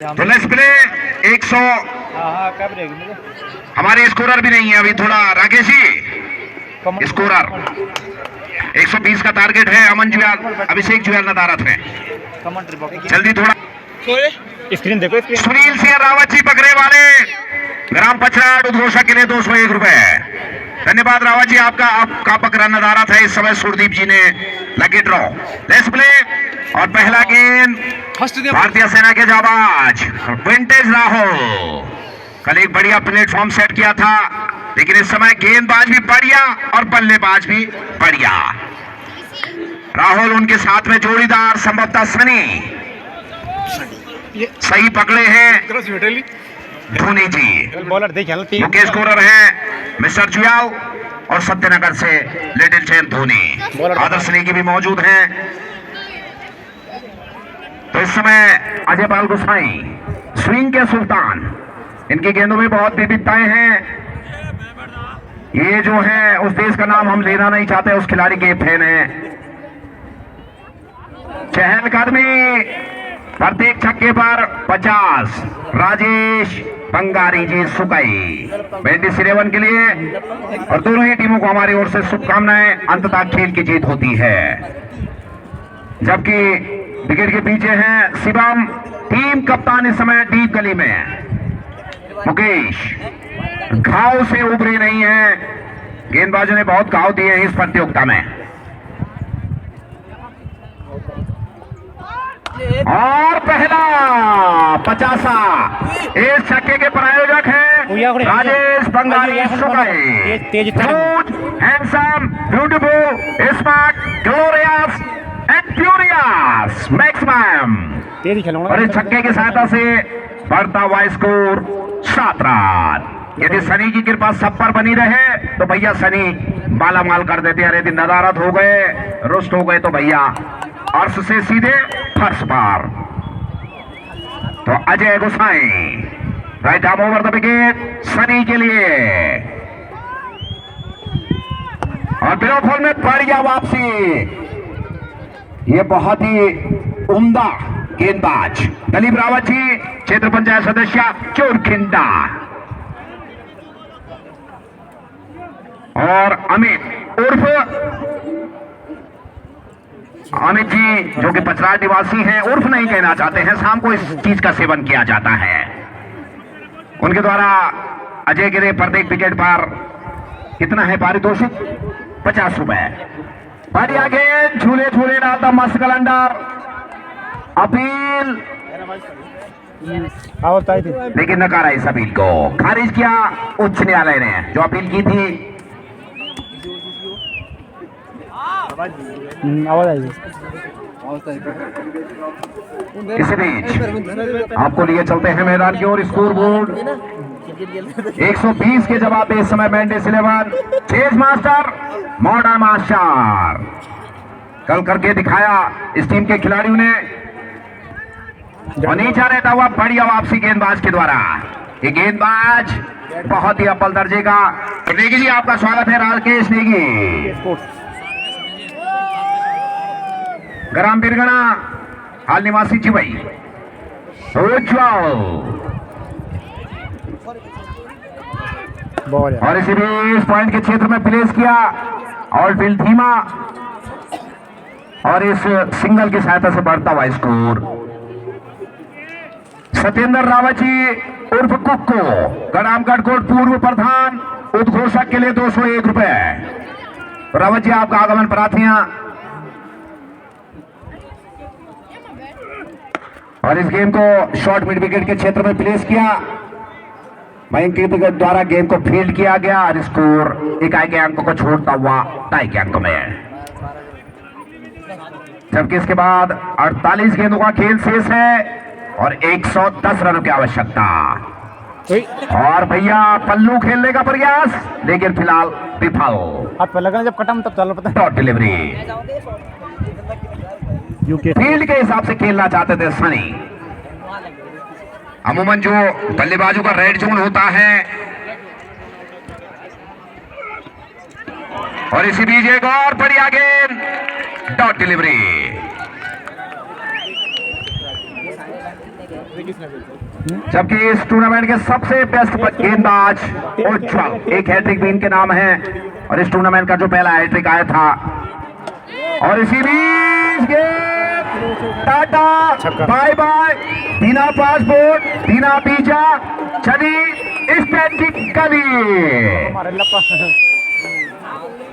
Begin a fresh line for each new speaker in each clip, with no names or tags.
तो let's play 100। हमारे scorer भी नहीं है अभी, थोड़ा राकेश जी स्कोरर 120 का टारगेट है। अमन जुयाल, अभिषेक जुयाल नदारत है, जल्दी थोड़ा
स्क्रीन देखो।
सुनील सिंह रावत जी पकड़े वाले ग्राम पचराट उद्घोषक के लिए 201 रुपए। धन्यवाद रावत जी, आपका पकड़ा नदारत है। इस समय सुरदीप जी ने लकी ड्रॉ। लेट्स प्ले और पहला गेंद भारतीय सेना के जाबाज विंटेज राहुल। कल एक बढ़िया प्लेटफॉर्म सेट किया था, लेकिन इस समय गेंदबाज भी बढ़िया और बल्लेबाज भी बढ़िया। राहुल उनके साथ में जोड़ीदार संभवतः सनी सही पकड़े हैं। धोनी जी मुख्य स्कोरर हैं मिस्टर जुयाल और सत्यनगर से लिटिल चैन धोनी। आदर्श नेगी भी मौजूद हैं। तो इस समय अजय पाल गोसाई स्विंग के सुल्तान, इनकी गेंदों में बहुत विविधताएं हैं। ये जो है उस देश का नाम हम लेना नहीं चाहते, उस खिलाड़ी के फैन हैं। चहलकदमी प्रत्येक छक्के पर 50। राजेश बंगारी जी सुकई बैंडी सिरेवन के लिए, और दोनों ही टीमों को हमारी ओर से शुभकामनाएं। अंततः खेल की जीत होती है। जबकि विकेट के पीछे हैं शिवम, टीम कप्तान इस समय डीप गली में। मुकेश घाव से उभरे नहीं है, गेंदबाजों ने बहुत घाव दिए हैं इस प्रतियोगिता में। और पहला 50 इस छक्के के प्रायोजक हैं राजेश बंगाली सुकई। Handsome, beautiful, smart, glorious and furious maximum. और इस छक्के की सहायता से बढ़ता हुआ स्कोर 7 रन। यदि सनी की कृपा सब पर बनी रहे तो भैया सनी माला माल कर देते हैं। यदि नदारत हो गए, रुष्ट हो गए तो भैया अर्श से सीधे फर्श पर। तो Ajay Gosai right arm over the wicket Sunny के लिए, और बिलोफल में बढ़िया वापसी। ये बहुत ही उम्दा गेंदबाज दलीप रावत जी, क्षेत्र पंचायत सदस्य चोरखिंडा, और अमित जी जो कि पचराट निवासी हैं, उर्फ नहीं कहना चाहते हैं, शाम को इस चीज का सेवन किया जाता है। उनके द्वारा अजय गिरे प्रत्येक विकेट पर कितना है पारितोषिक? 50 रुपए। बढ़िया गेंद, झूले झूले डालता मस्त कलंडर। अपील लेकिन नकारा इस अपील को, खारिज किया उच्च न्यायालय ने जो अपील की थी। इसी बीच आपको लिए चलते हैं मैदान की ओर। स्कोर बोर्ड 120 के जवाब पे इस समय bandage 11 chase master modern master कल करके दिखाया इस टीम के खिलाड़ियों ने। और नीचा रहता हुआ बढ़िया वापसी गेंदबाज के द्वारा। ये गेंदबाज बहुत ही अव्वल दर्जे का। नेगी जी आपका स्वागत है। राकेश नेगी ग्राम बिरगना हाल निवासी चिवई। और इसी भी इस पॉइंट के क्षेत्र में प्लेस किया और फील्ड धीमा, और इस सिंगल की सहायता से बढ़ता हुआ स्कोर। सत्येंद्र रावत जी उर्फ कुक्को गणामगढ़ कोट पूर्व प्रधान उद्घोषक के लिए 201 रुपए। रावत जी आपका आगमन प्रार्थियां। और इस गेम को शॉर्ट मिड विकेट के क्षेत्र में प्लेस किया। मयंक के द्वारा गेम को फील्ड किया गया और स्कोर इकाई के अंक को छोड़ता हुआ टाई के अंक में। जबकि इसके बाद 48 गेंदों का खेल शेष है और 110 रनों की आवश्यकता। और भैया पल्लू खेलने का प्रयास, लेकिन फिलहाल विफल।
जब कटम तब चल पता
डॉट डिलीवरी। फील्ड के हिसाब से खेलना चाहते थे सनी। अमूमन जो बल्लेबाजों का रेड जोन होता है, और इसी बीच एक और बढ़िया गेंद, डॉट डिलीवरी। जबकि इस टूर्नामेंट के सबसे बेस्ट गेंदबाज उज्जवल, एक हैट्रिक भी इनके नाम है और इस टूर्नामेंट का जो पहला हैट्रिक आया था। और इसी बीच गेंद टाटा बाय बाय, बिना पासपोर्ट बिना वीजा चली स्टैटिकली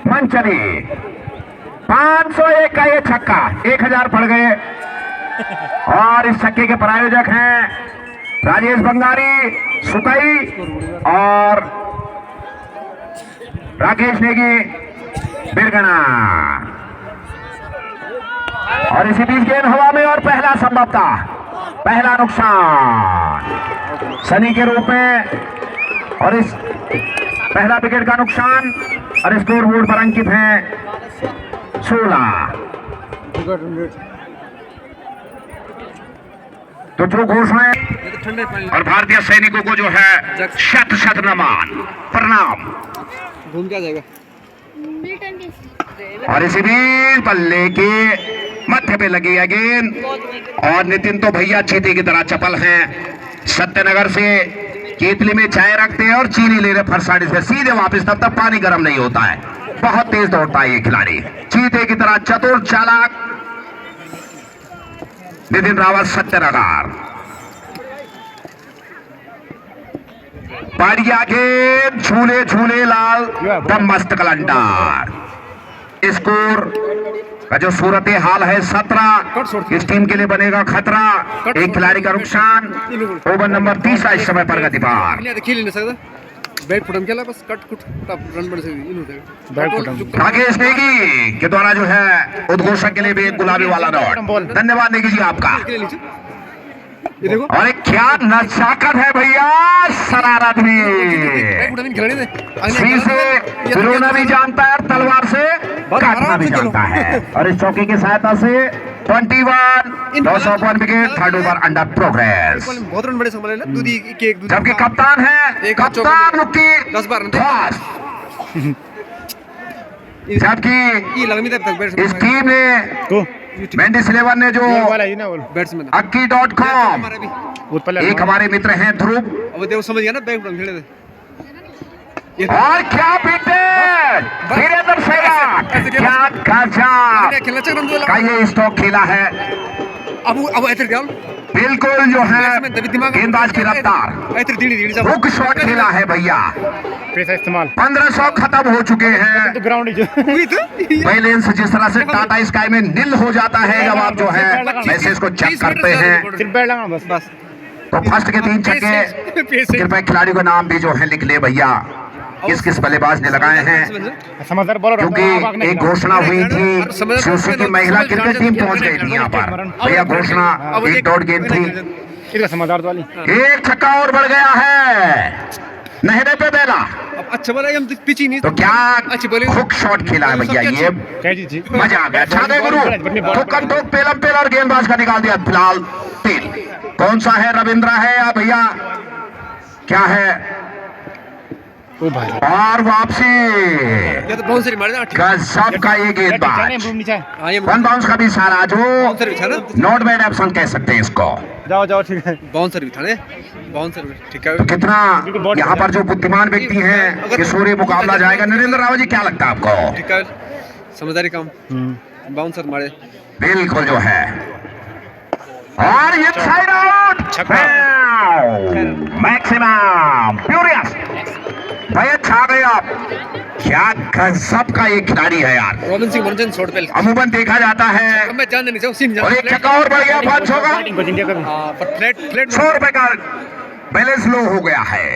मन चली। 501 का ये छक्का, 1000 पड़ गए। और इस छक्के के प्रायोजक हैं राजेश बंगारी, सुकई और राकेश नेगी, बिरगना। और इसी बीच गेंद हवा में और पहला संभवतः पहला नुकसान सनी के रूप में और इस पहला विकेट का नुकसान। और स्कोर बोर्ड पर अंकित है 16। तो जो घोषणाएं और भारतीय सैनिकों को जो है शत शत नमन प्रणाम।
घूम क्या जाएगा।
और इसी बीच बल्ले के मध्य पे लगी है गेंद और नितिन तो भैया चीते की तरह चपल हैं। सत्यनगर से केतली में चाय रखते हैं और चीनी ले रहे फरसाड़ी से सीधे वापस, तब तक पानी गर्म नहीं होता है। बहुत तेज दौड़ता है ये खिलाड़ी, चीते की तरह चतुर चालाक नितिन रावत सत्यनगर। बढ़िया गेंद, झूले झूले लाल दम मस्त कलंडर। स्कोर का जो सूरत हाल है 17, इस टीम के लिए बनेगा खतरा। एक खिलाड़ी का नुकसान। ओवर नंबर 30 इस समय प्रगति पर
खेल नहीं सकता, बैट फुटम खेला बस कट कुट तब रन बन सकती।
राकेश नेगी के द्वारा जो है उद्घोषक के लिए भी एक गुलाबी वाला नोट। धन्यवाद नेगी जी आपका।
ये देखो
और एक क्या नजाकत है भैया, शरारत भी सी से पिरोना भी जानता है, तलवार से काटना भी जानता है। और इस चौकी की सहायता से 21 201 wicket, third over under progress.
बहुत रन बड़े संभाले ना दूधी के एक दूधी।
जबकि कप्तान है कप्तान मुक्ति
10-12
जबकि इस टीम ने मेंडिस 11 ने जो
बैट्समैन
Akki.com एक हमारे मित्र हैं ध्रुव,
अब देखो समझ गया ना बैट फुटम खेले थे।
और क्या विकेट वीरेंद्र सहवाग, क्या गजब का ये स्टॉक खेला है।
अब ऐसे क्या
बिल्कुल जो है गेंदबाज की रफ्तार, हुक शॉट खेला है भैया।
पैसा इस्तेमाल
1500 खत्म हो चुके हैं।
तो ग्राउंड
बैलेंस जिस तरह से टाटा स्काई में नील हो जाता है जब आप जो है मैसेज को चेक करते हैं।
सिर्फ बैठ लगा बस
बस
तो फर्स्ट के 3 छक्के कृपया खिलाड़ी का नाम भी जो है लिख ले भैया, किस किस बल्लेबाज ने लगाए हैं।
समझदार बॉलर,
क्योंकि एक घोषणा हुई थी, शिवसी की महिला क्रिकेट टीम पहुंच गई थी यहाँ पर भैया। घोषणा एक डॉट गेंद थी,
समझदार वाली
एक छक्का और बढ़ गया है, नहरे पे बेला।
अब अच्छा बोला हम पिच ही नहीं
तो क्या हुक शॉट खेला है भैया, ये मजा आ गया। छादे गुरु ठोकन ठोक पेलम पेल और गेंदबाज का निकाल दिया फिलहाल तीन। कौन सा है, रविंद्रा है या भैया क्या है। और वापसी गजब का ये गेंदबाज, वन बाउंस का भी सारा जो नॉट बैड ऑप्शन कह सकते हैं इसको।
जाओ जाओ ठीक है,
बाउंसर भी था ने बाउंसर भी ठीक है।
तो कितना यहाँ पर जो बुद्धिमान व्यक्ति हैं कि सूर्य मुकाबला जाएगा। नरेंद्र रावत जी क्या लगता है आपको?
ठीक है, समझदारी काम बाउंसर मारे
बिल्कुल जो है। और ये साइड आउट मैक्सिमम फ्यूरियस भैया छा गए आप। क्या गजब का ये खिलाड़ी है यार।
रॉबिन सिंह मनजन शॉट पे
अमूमन देखा जाता है।
मैं जान नहीं चाहूँ
और एक छक्का और बढ़ गया 500 का।
पर फ्लैट
100 रुपए का बैलेंस लो हो गया है।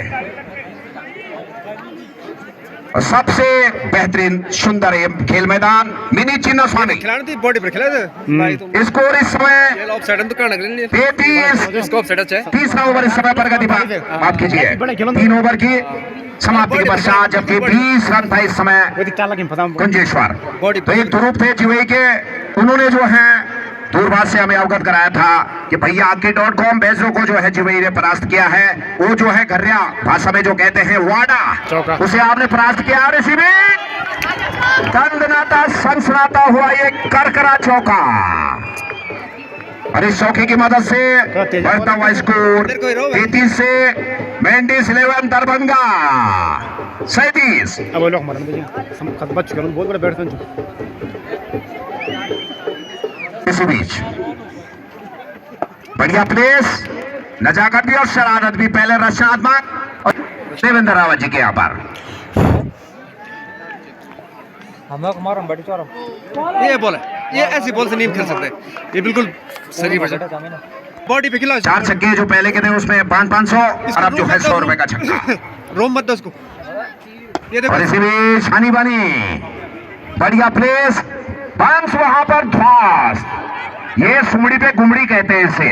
और सबसे बेहतरीन सुंदर खेल मैदान मिनी चिन्ह स्वामी
खिलाड़ी थी, बॉडी पर खेला था।
स्कोर इस समय
ऑफसाइड तो करना नहीं
33
ऑफसाइड अच्छा है।
तीसरा ओवर इस समय प्रगति पर माफ कीजिए 3 ओवर की समाप्ति के पश्चात, जबकि 20 रन था इस समय कुंजेश्वर। तो एक ध्रुव थे जीवई के, उन्होंने जो है दूरभाष से हमें अवगत कराया था कि भैया Akki.com बेजरो को जो है जीवई ने परास्त किया है। वो जो है घरिया भाषा में जो कहते हैं वाडा, उसे आपने परास्त किया। और इसी में दंदनाता सनसनाता हुआ ये करकरा चौका। और इस चौके की मदद से बढ़ता हुआ स्कोर 33 से मेंडिस 11 दरभंगा 37।
अब वो लोग मरने दीजिए खत बच चुके बहुत बड़े बैट्समैन थे।
इसी बीच बढ़िया प्लेस, नजाकत भी और शरारत भी, पहले रचनात्मक और देवेंद्र रावत जी के यहाँ पर
ये बॉल है, ये ऐसी बॉल से नहीं खेल सकते, ये बिल्कुल सही वजह बॉडी पे खिला।
4 छक्के जो पहले के थे उसमें 500 और अब जो है 100 रुपए का छक्का।
रोम मत दो उसको। ये देखो
और इसी बीच हानी बनी, बढ़िया प्लेस, बांस वहां पर ध्वास, ये सुमड़ी पे गुमड़ी कहते हैं इसे।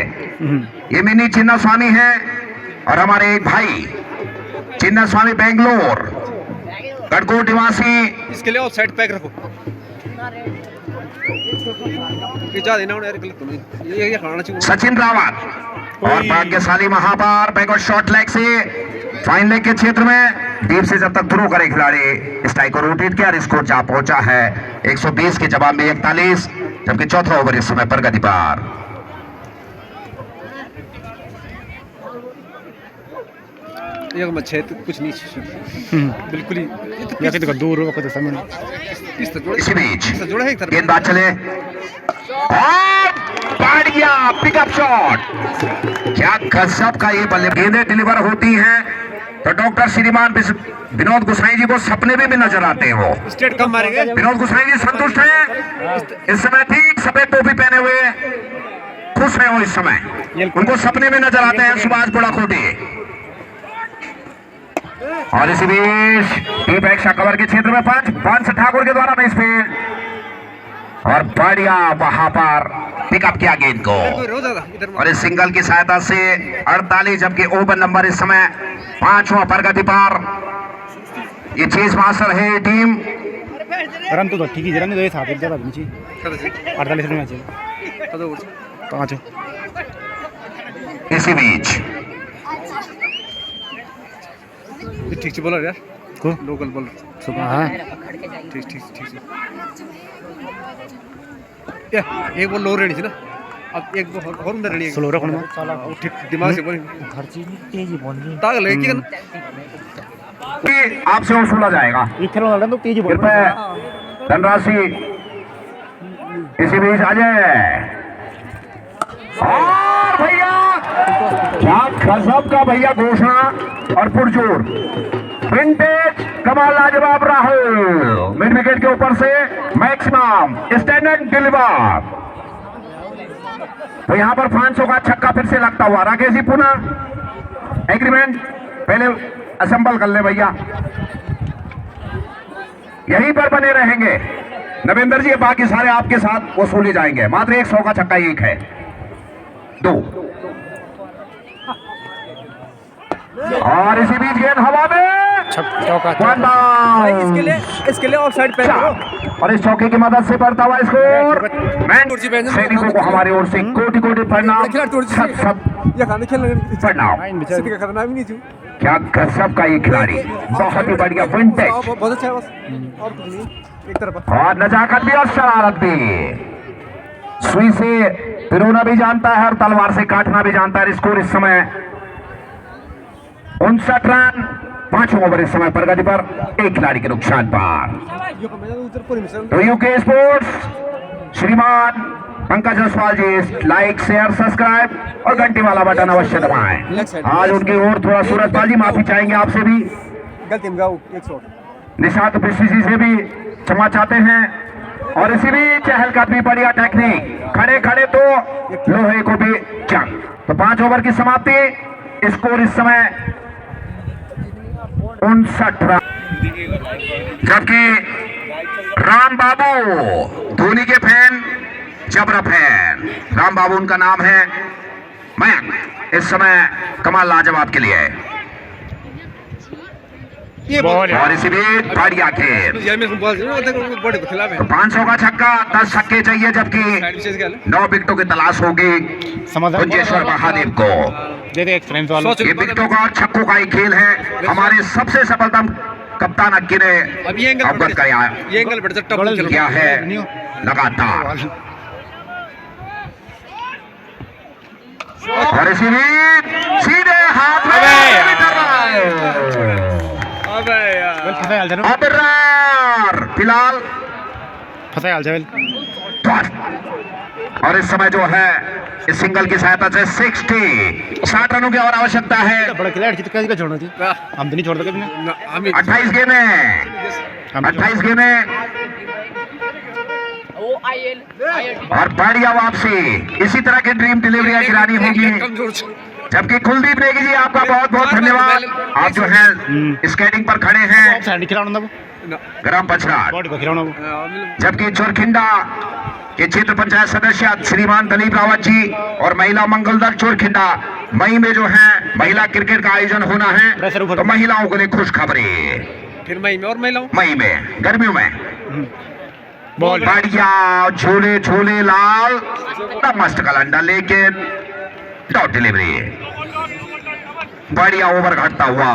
ये मिनी चिन्ना स्वामी है और हमारे एक भाई चिन्ना स्वामी बेंगलोर गढ़कोट निवासी।
इसके लिए ऑफसाइड पैक रखो, ये जा देना यार, गलत तो नहीं, ये खाना चाहिए।
सचिन रावत और भाग्यशाली महापार बैकवर्ड शॉट लेग से फाइन लेग के क्षेत्र में डीप से जब तक थ्रो करे खिलाड़ी स्ट्राइक को रोटेट किया और स्कोर जा पहुंचा है 120 के जवाब में 41, जबकि चौथा ओवर इस समय प्रगति पर।
ये मच्छे कुछ नहीं बिल्कुल ही
या किसी का दूर हो कभी समय
इसी बीच
जोड़ा है एक तरफ।
गेंदबाज चले और बढ़िया पिकअप शॉट, क्या गजब का ये बल्ले, गेंदें डिलीवर होती हैं तो डॉक्टर श्रीमान विनोद गोसाई जी को सपने में भी नजर आते हैं। वो
स्टेट कम मारेंगे।
विनोद गोसाई जी संतुष्ट हैं इस समय, ठीक सफेद टोपी पहने हुए खुश हैं वो इस समय, उनको सपने में नजर आते हैं सुभाष बुढ़ाकोटी। और इसी बीच डीप एक्स्ट्रा कवर के क्षेत्र में पंच ठाकुर के द्वारा मिस फील्ड और बढ़िया वहां पर पिकअप किया गेंद को और इस सिंगल की सहायता से 48, जबकि ओवर नंबर इस समय 5वां प्रगति पर। ये चेस मास्टर है टीम।
रन तो ठीक ही रन तो ये साथ ज्यादा नीचे 48 रन चाहिए 5।
इसी बीच
ठीक से बॉलर यार
को
लोकल बॉलर
सुबह हां
ठीक या एक बॉल लो रहनी थी ना, अब एक बॉल और अंदर रहनी है।
स्लो रखो ना
वो ठीक दिमाग से बोल
हर चीज तेज बोलनी
ताकत लगे कि
आपसे वसूला जाएगा
एक खेल वाला तो तेज बोल
धनराशि। इसी बीच अजय और भैया क्या गजब का भैया घोषणा और पुरजोर विंटेज कमाल लाजवाब राहुल मिड विकेट के ऊपर से मैक्सिमम स्टैंडर्ड डिलीवर। तो यहां पर 500 का छक्का फिर से लगता हुआ। राकेश जी पुनः एग्रीमेंट पहले असेंबल कर ले भैया, यहीं पर बने रहेंगे नवेंद्र जी, बाकी सारे आपके साथ वसूले जाएंगे। मात्र 100 का छक्का एक है 2 और इसी बीच गेंद हवा में
चौका
इसके लिए ऑफसाइड पे
और इस चौके की मदद से बढ़ता हुआ स्कोर। सैनिकों को हमारी ओर से कोटि कोटि प्रणाम, प्रणाम। क्या गजब का ये खिलाड़ी, बहुत ही बढ़िया विंटेज
बहुत अच्छा है बस और कुछ नहीं एक तरफ।
और नजाकत भी और शरारत भी, सुई से पिरोना भी जानता है और तलवार से काटना भी जानता है। स्कोर इस समय 59 रन, 5 ओवर इस समय प्रगति पर, एक खिलाड़ी के नुकसान पर। तो यूके स्पोर्ट्स श्रीमान पंकज रसवाल जी लाइक शेयर सब्सक्राइब और घंटी वाला बटन अवश्य दबाएं। आज उनकी ओर थोड़ा सूरजपाल जी माफी चाहेंगे आपसे भी, निशांत बीसीसी से भी क्षमा चाहते हैं। और इसी भी चहल का भी बढ़िया टेक्निक, खड़े खड़े तो लोहे को भी जंग। तो 5 ओवर की समाप्ति, स्कोर इस समय 59 रन, जबकि राम बाबू धोनी के फैन, जबरा फैन राम बाबू उनका नाम है, मैं इस समय कमाल लाजवाब के लिए है। और इसी बीच बढ़िया खेल, तो 500 का छक्का, 10 छक्के चाहिए, जबकि 9 विकेटों की तलाश होगी कुंजेश्वर महादेव को। ये विकेटों का और छक्कों का ही खेल है। हमारे सबसे सफलतम कप्तान अक्की ने अवगत किया है लगातार। और इसी बीच सीधे हाथ में
अबे यार
फसाई हाल जानो
अबरार फिलहाल
फसाई हाल जावेल
और इस समय जो है इस सिंगल की सहायता से 60 रनों की और आवश्यकता है।
बड़ा खिलाड़ी थी तो कैसे छोड़ना थी हम तो नहीं छोड़ते कभी ना
28 गेंदें 28 गेंदें और बढ़िया वापसी। इसी तरह की ड्रीम डिलीवरियां गिरानी होगी। जबकि कुलदीप नेगी जी आपका बहुत बहुत धन्यवाद। आप जो है स्केटिंग पर खड़े हैं ग्राम पचराट। जबकि चोरखिंडा के क्षेत्र पंचायत सदस्य श्रीमान दलीप रावत जी और महिला मंगल दल चोरखिंडा मई में जो है महिला क्रिकेट का आयोजन होना है, तो महिलाओं के लिए खुश खबरें।
फिर मई में और महिलाओं
मई में गर्मियों में बढ़िया झूले झूले लाल मस्त कलंडा लेकिन डॉट डिलीवरी। बढ़िया ओवर घटता हुआ।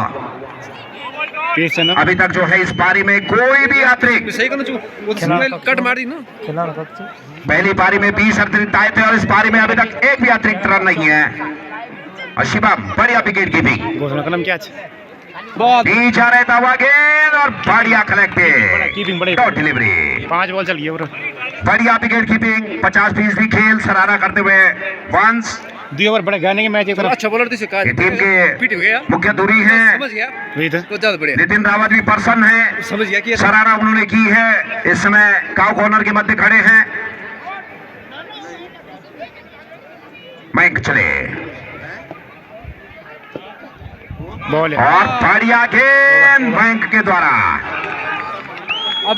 अभी तक जो है इस पारी में कोई भी अतिरिक्त
सही करना कट मार दी ना।
पहली पारी में 20 अतिरिक्त आए थे और इस पारी में अभी तक एक भी अतिरिक्त रन नहीं है। और शिवम बढ़िया विकेट कीपिंग पीछा रहता हुआ गेंद और बढ़िया कलेक्टेड डॉट डिलीवरी।
5 बॉल चल गई
बढ़िया विकेट कीपिंग 50% खेल सराहना करते हुए वंश
2 ओवर बड़े गाने के मैच एक
अच्छा बॉलर थी शिकार
टीम के मुख्य दूरी है
समझ गया
वही था
तो ज्यादा बढ़िया
नितिन रावत भी पर्सन है,
समझ गया कि
सराहना उन्होंने की है। इस समय काउ कॉर्नर के मध्य खड़े हैं। मैक चले
बॉल
और बढ़िया गेंद बैंक के द्वारा।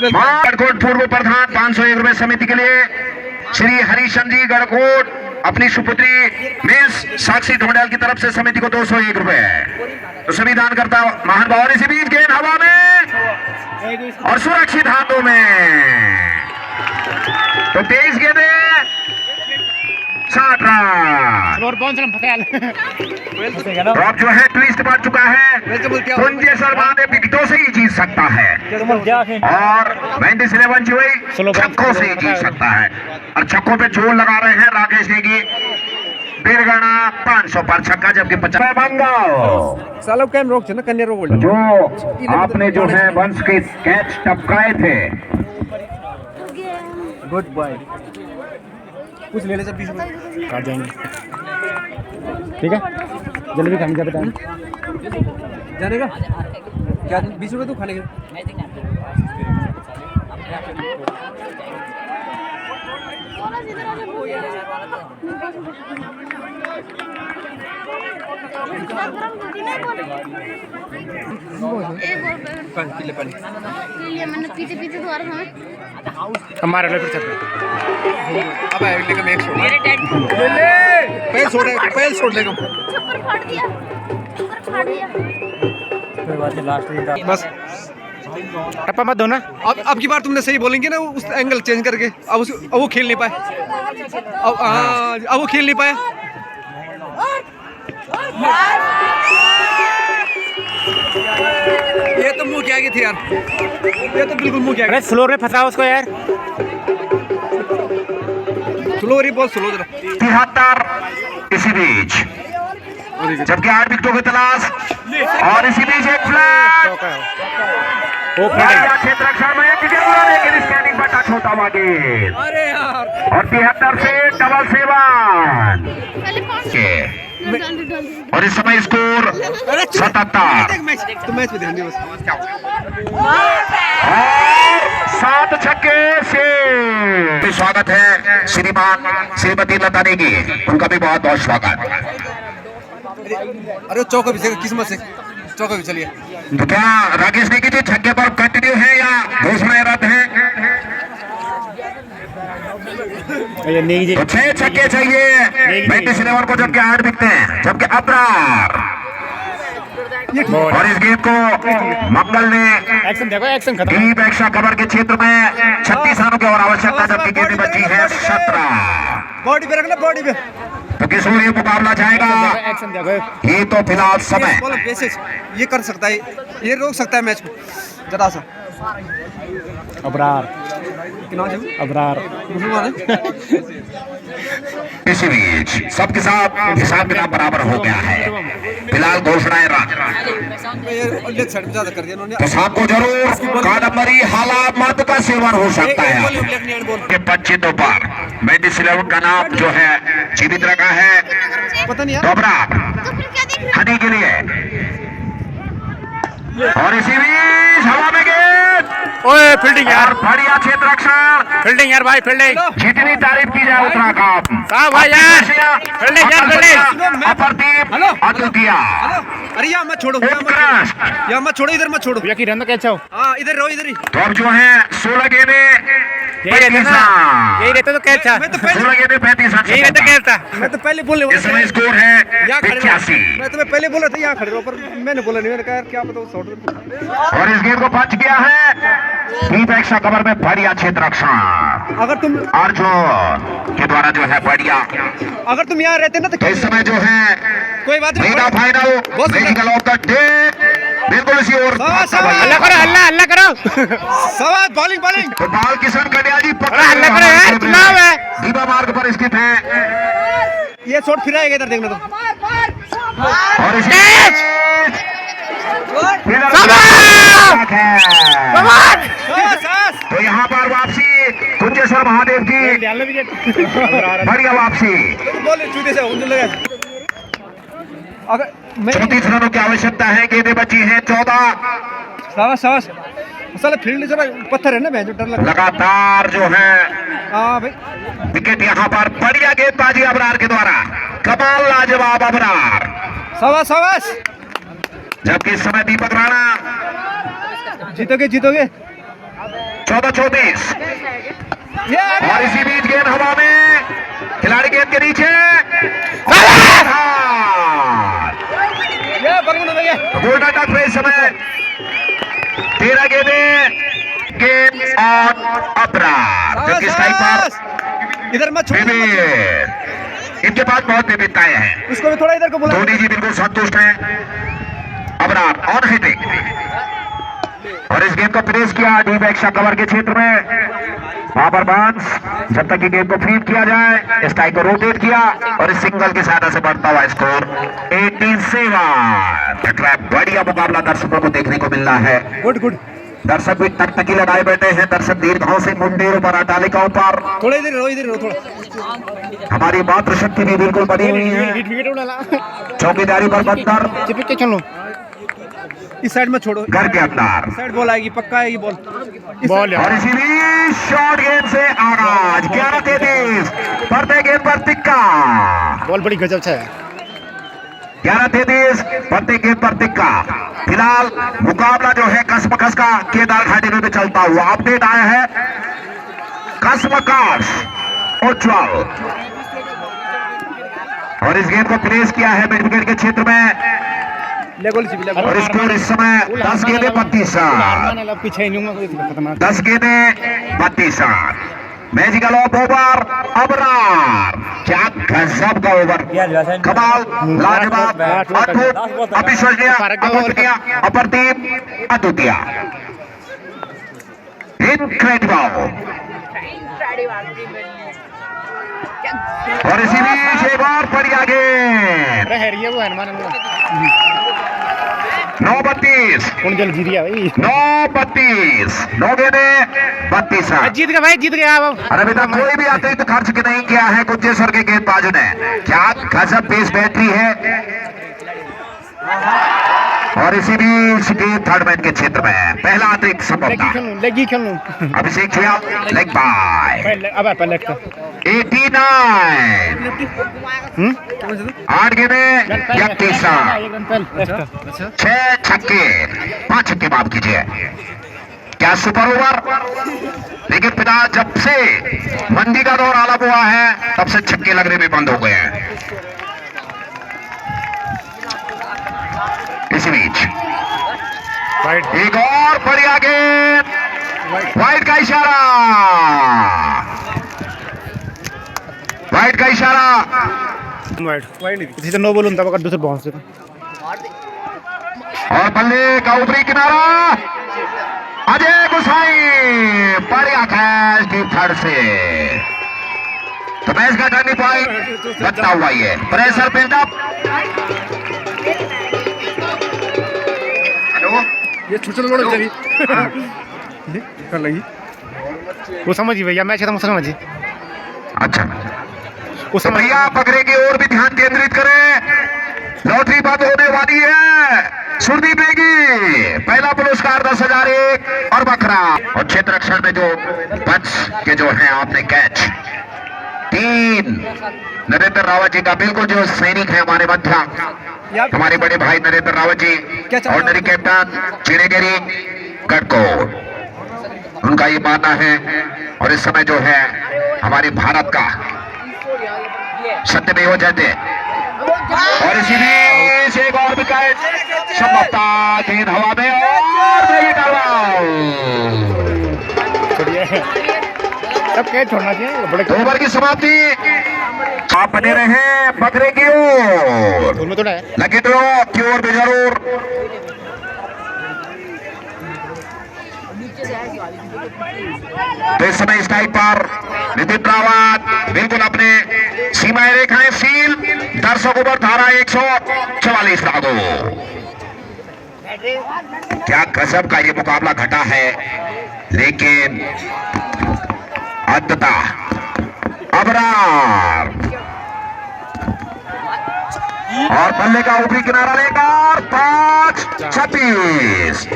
गढ़कोट पूर्व प्रधान 501 रुपए समिति के लिए श्री हरिशंकर जी गढ़कोट अपनी सुपुत्री मिस साक्षी ढोंडेल की तरफ से समिति को 201 रुपए तो सभी दान करता महान भाव। इसी बीच गेंद हवा में और सुरक्षित हाथों में तो 23 गेंदें 60 रन। ड्रॉप जो है ट्विस्ट बढ़ चुका है। कुंजे शर्मा ने विकेटों से ही जीत सकता है और मेंडिस 11 जो है छक्कों से ही जीत सकता है। और छक्कों पे जोर लगा रहे हैं राकेश नेगी। बीरगणा 500 पर छक्का जबकि 50 बंगाल
सालों कैम रोक ना कन्या रोक
जो आपने जो है वंश के कैच टपकाए थे।
गुड बॉय कुछ ले ले सब 20 रुपए
काट जाएंगे ठीक है जल्दी खाने का बताएं
जाने का क्या 20 रुपए तो खाने के
मैंने पीछे पीछे द्वारा हमें
हमारे लिए फिर चल
अब अगले का मैच छोड़ पहल छोड़ लेगा
छप्पर फाड़ दिया
बस
टप्पा मत दो ना।
अब की बार तुमने सही बोलेंगे ना उस एंगल चेंज करके अब वो खेल नहीं पाए अब वो खेल नहीं पाए। ये तो मुंह क्या थी यार, ये तो बिल्कुल मुंह क्या।
अरे फ्लोर में फंसा उसको यार।
फ्लोर ही बहुत स्लो जरा
73 इसी बीच जबकि 8 विकेटों की तलाश और इसी बीच एक फ्लैग क्षेत्र रक्षा में लेकिन स्टैंडिंग पर टच होता हुआ गेंद और 73 से डबल 7 और इस समय स्कोर 77।
तो मैच पे ध्यान दियो बस।
7 छक्के से स्वागत है श्रीमान श्रीमती लता नेगी, उनका भी बहुत बहुत स्वागत।
अरे चौका भी किस्मत से चौका भी चलिए।
तो क्या राकेश नेगी जी छक्के पर कंटिन्यू है या घोषणाएं रद्द है? तो 6 छक्के चाहिए 35 लेवल को जबकि 8 बिकते हैं जबकि अबरार और इस गेंद को मंगल ने डीप एक्स्ट्रा कवर के क्षेत्र में 36 रनों की और आवश्यकता जबकि गेंदें बची है 17।
बॉडी पे रखना बॉडी पे
तो किस ओर ये मुकाबला जाएगा ये तो फिलहाल समय
ये कर सकता है, ये रोक सकता है मैच को जरा सा।
अबरार
अबरार
पहले इसी बीच सबके साथ हिसाब किताब बराबर हो गया है। फिलहाल घोषणाएं रन।
लेग साइड में ज्यादा कर दिया इन्होंने।
तो सबको जरूर कादम्बरी हालात मत का सेवन हो सकता है। के 25 पर मेडिस 11 का नाम जो है जीवित रखा है
पता नहीं यार।
डोबरा
तो फिर क्या देख रहे
हनी के लिए। और इसी बीच हवा में गेंद
ओए फील्डिंग
और
यार,
बढ़िया क्षेत्र रक्षण।
फील्डिंग यार भाई, फील्डिंग
जितनी तारीफ की जाए उतना कम।
साहब भाई यार, फील्डिंग यार, फील्डिंग।
अप्रदीप
हेलो।
अद्वितीय
हेलो, अरे यहाँ मत छोड़ो,
उत्कृष्ट।
यहाँ मत छोड़ो, इधर मत छोड़ो।
भैया की रन तो कैचा हो,
हाँ इधर रहो, इधर ही।
तो अब जो है 16 गेंदें
यही रहता ना, यही रहता तो कैचा,
मैं तो पहले
16 गेंदें 35 रन
यही रहता कैचा।
मैं तो पहले बोलने
इस समय स्कोर है
यहाँ खड़े रहो।
85।
मैं तुम्हें पहले बोला था यहाँ खड़े रहो, पर मैंने बोला नहीं। मैंने कहा यार क्या बताऊँ शॉर्ट।
और इस गेंद को बच गया है डीप एक्स्ट्रा कवर में बढ़िया क्षेत्र रक्षण।
अगर तुम
अर्जुन के द्वारा जो है बढ़िया।
अगर तुम यहाँ रहते ना तो
इस समय जो है
कोई बात नहीं।
मेगा फाइनल
बहुत सुंदर।
मेडिकल ऑफ द डे बिल्कुल इसी ओर।
हल्ला करो, हल्ला हल्ला करो,
सवाल बॉलिंग बॉलिंग।
तो बाल किशन कन्या जी
अरे हल्ला करो यार, चुनाव है।
दीवा मार्ग पर स्थित है
ये शॉट फिर आएगा, इधर देखना तो।
और इसी
कैच!
सास।
तो यहाँ पर वापसी कुंजेश्वर महादेव की बढ़िया वापसी।
बोले चूते से उंगली लगा। अगर मैं
34 रनों की आवश्यकता है। गेंदें बची हैं 14।
सास सास साला फील्ड से पत्थर है ना, मैं जो डर लगा।
लगातार जो है
हाँ भाई,
विकेट यहाँ पर बढ़िया गेंदबाजी अबरार के द्वारा। कमाल लाजवाब अबरार।
सवास सवास।
जबकि इस समय दीपक राणा
जीतोगे जीतोगे।
14-34।
ये
और इसी बीच गेंद हवा में, खिलाड़ी गेंद के नीचे
बरगुन हो गया।
गोल्डन टच पे इस समय 13 गेंदें गेम ऑन अबरार। जबकि स्ट्राइक पर
इधर मत छोड़।
विवेक। इनके पास बहुत विविधताएं हैं।
इसको भी थोड़ा इधर को बुला।
धोनी जी बिल्कुल संतुष्ट हैं। अबरार ऑन हिटिंग और इस गेंद को प्रेस किया डीप एक्स्ट्रा कवर के क्षेत्र में। वहां पर बांस जब तक कि गेंद को फीड किया जाए, स्ट्राइक को रोटेट किया और इस सिंगल की सहायता से बढ़ता हुआ स्कोर 87। बढ़िया मुकाबला दर्शकों को देखने को मिल रहा है।
Good good.
दर्शक भी टकटकी लगाए बैठे हैं। दर्शक दीर्घाओं से मुंडेरों पर अटालिकाओं पर।
थोड़ा इधर रहो, इधर रहो थोड़ा।
हमारी मातृशक्ति भी बिल्कुल बनी हुई है। चौकीदारी पर बंदर
चिपक के चलो,
इस साइड में छोड़ो।
घर के अंदर
साइड बॉल आएगी, पक्का आएगी बॉल।
बॉल
और इसी बीच शॉर्ट गेंद से आगाज 11-33। बढ़ते गेंद पर तिक्का।
बॉल बड़ी गजब से है।
11-33 बढ़ते गेंद पर तिक्का। फिलहाल मुकाबला जो है कसमकस का केदार घाटी में चलता हुआ अपडेट आया है। कसमकस उज्जवल और इस गेंद को प्लेस किया है मिड विकेट के क्षेत्र में। और स्कोर इस समय 10 गेंदें 32 रन।
पीछे नहीं
10 गेंदें 32 run. Magical of over Abrar. क्या गजब का ओवर। कमाल लाजवाब अद्भुत अविश्वसनीय अपूर्णीय अप्रतिम अद्वितीय इनक्रेडिबल। और इसी बीच एक और बढ़िया गेंद।
वो हनुमान
9-32।
कौन जल जीत गया भाई?
9-32। 9 गेंदें 32 रन।
जीत गया भाई, जीत गया अब।
और अभी तक कोई भी अतिरिक्त खर्च नहीं किया है कुंजेश्वर के गेंदबाजों ने। क्या गजब पेस बैटरी है। और इसी बीच गेंद थर्ड मैन के क्षेत्र में पहला अतिरिक्त सफलता।
लेगी खेलूं
अभिषेक छिया लेग बाय।
अब पहले
89। 8 गेंदें 31 रन। 6 छक्के 5 छक्के माफ कीजिए। क्या सुपर ओवर। लेकिन पिता जब से मंदी का दौर आरंभ हुआ है तब से छक्के लगने भी बंद हो गए हैं। इसी बीच एक और बढ़िया गेंद। वाइड का इशारा। वाइड का इशारा।
इसी से नो बोलूं तब अगर दूसरे बाउंस से
और बल्ले का ऊपरी किनारा अजय गुसाई। बढ़िया कैच डीप थर्ड से। तो मैच का टर्निंग पॉइंट बनता हुआ ये प्रेशर बिल्डअप। हेलो,
ये छोटे लोग चली कर लेंगी
वो समझिए भैया, मैच खत्म समझिए।
अच्छा
वो
तो भैया पकड़े की ओर भी ध्यान केंद्रित करें, लॉटरी बंद होने वाली है। सुरदीप नेगी पहला पुरस्कार 10,000 एक और बकरा। और क्षेत्र रक्षण में जो पंच के जो है आपने कैच 3 नरेंद्र रावत जी का, बिल्कुल जो सैनिक है हमारे मध्य, हमारे बड़े भाई नरेंद्र रावत जी ऑर्डिनरी कैप्टन चिड़ेगिरी गढ़कोट, उनका ये मानना है। और इस समय जो है हमारे भारत का सत्यमेव जयते। और इसी बीच एक और विकेट संभवतः गेंद हवा में और
सब कैच छोड़ना चाहिए बड़े।
ओवर की समाप्ति। आप बने रहे पकड़े की ओर, लकी ड्रॉ की ओर भी जरूर। तो इस समय इस टाइप पर नितिन रावत बिल्कुल अपने सीमाएं रेखाएं सील। दर्शकों पर धारा 144 लागू। क्या गजब का ये मुकाबला घटा है, लेकिन अंततः अबरार और बल्ले का ऊपरी किनारा लेकर 5-26,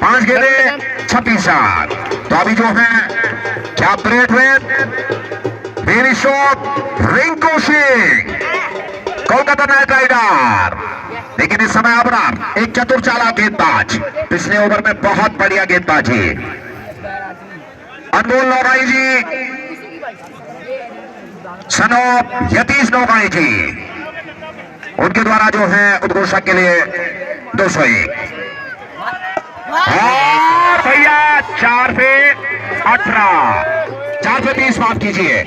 5 गेंदे 26 रन। तो अभी जो है क्या Brathwaite baby shot Rinku Singh Kolkata Knight Rider. लेकिन इस समय अबरार एक चतुर चालाक गेंदबाज, पिछले ओवर में बहुत बढ़िया गेंदबाजी। अनमोल नौगाई जी, सनोप यतीश नौगाई जी, उनके द्वारा जो है उद्घोषक के लिए 201। और भैया 4 पे 18, 4 पे 30 माफ कीजिए,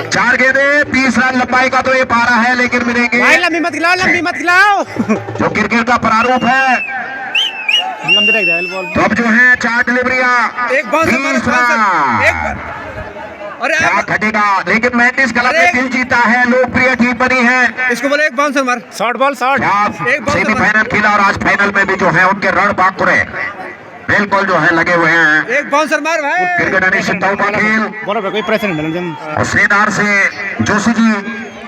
4 गेंदे 30 रन लंबाई का तो ये पारा है, लेकिन मिलेंगे
लंबी मत खिलाओ
जो क्रिकेट का प्रारूप है। तो अब जो है 4 डिलीवरियां,
एक बॉल से मारो,
30 रन।
एक बार। अरे
क्या घटेगा, लेकिन मैंडिस क्लब ने दिल जीता है, लोकप्रिय टीम बनी है।
इसको बोले एक बाउंसर मार।
Short ball short.
सेमीफाइनल खेला और आज फाइनल में भी जो है उनके रण बांकुरे बिल्कुल जो है लगे हुए हैं।
एक बाउंसर मार भाई।
क्रिकेट अनिश्चितताओं का खेल।
बोलो कोई प्रेशर नहीं।
और श्रीधार से जोशी जी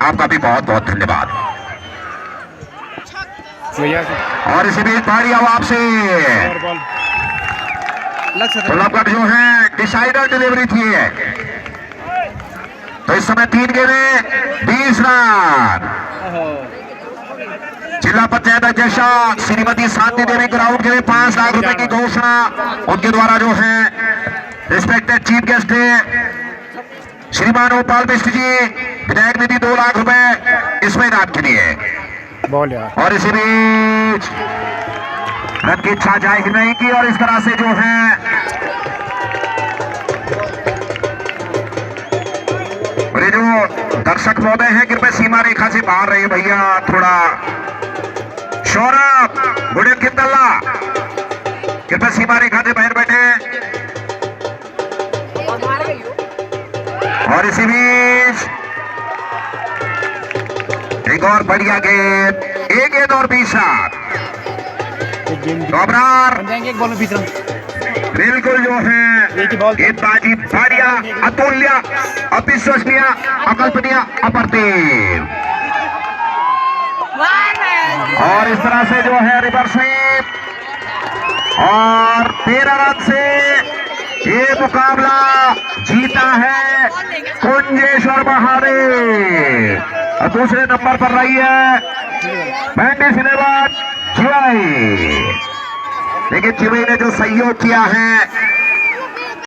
आपका भी बहुत बहुत धन्यवाद। और इसी बीच भारी आवाज से लगभग जो है डिसाइडर डिलीवरी थी है। तो इस समय 3 गेंदे 20 रन। जिला पंचायत अध्यक्ष श्रीमती शांति देवी ग्राउंड के लिए 5 लाख रुपए की घोषणा उनके द्वारा जो है रिस्पेक्टेड चीफ गेस्ट है श्रीमान गोपाल मिश्र जी, विधायक निधि 2 लाख रुपए इसमें इनाम के लिए। और इसी बीच रन की इच्छा जाहिर नहीं की और इस तरह से जो है ये जो दर्शक महोदय हैं कृपया सीमा रेखा से बाहर रहे भैया, थोड़ा सौरभ बुढ़े कितला कृपया सीमा रेखा से बाहर बैठे। और इसी बीच एक और बढ़िया गेंद, 1 गेंद और 20 रन। बिल्कुल जो है गेंदबाजी बढ़िया, अतुल्य, अविश्वसनीय, अकल्पनीय, अप्रतिम। और इस तरह से जो है रिवर्स स्वीप और 13 रन से ये मुकाबला जीता है कुंजेश्वर महादेव। और दूसरे नंबर पर रही है बैंडी सिनेमा चिवाई। लेकिन चिवाई ने जो सहयोग किया है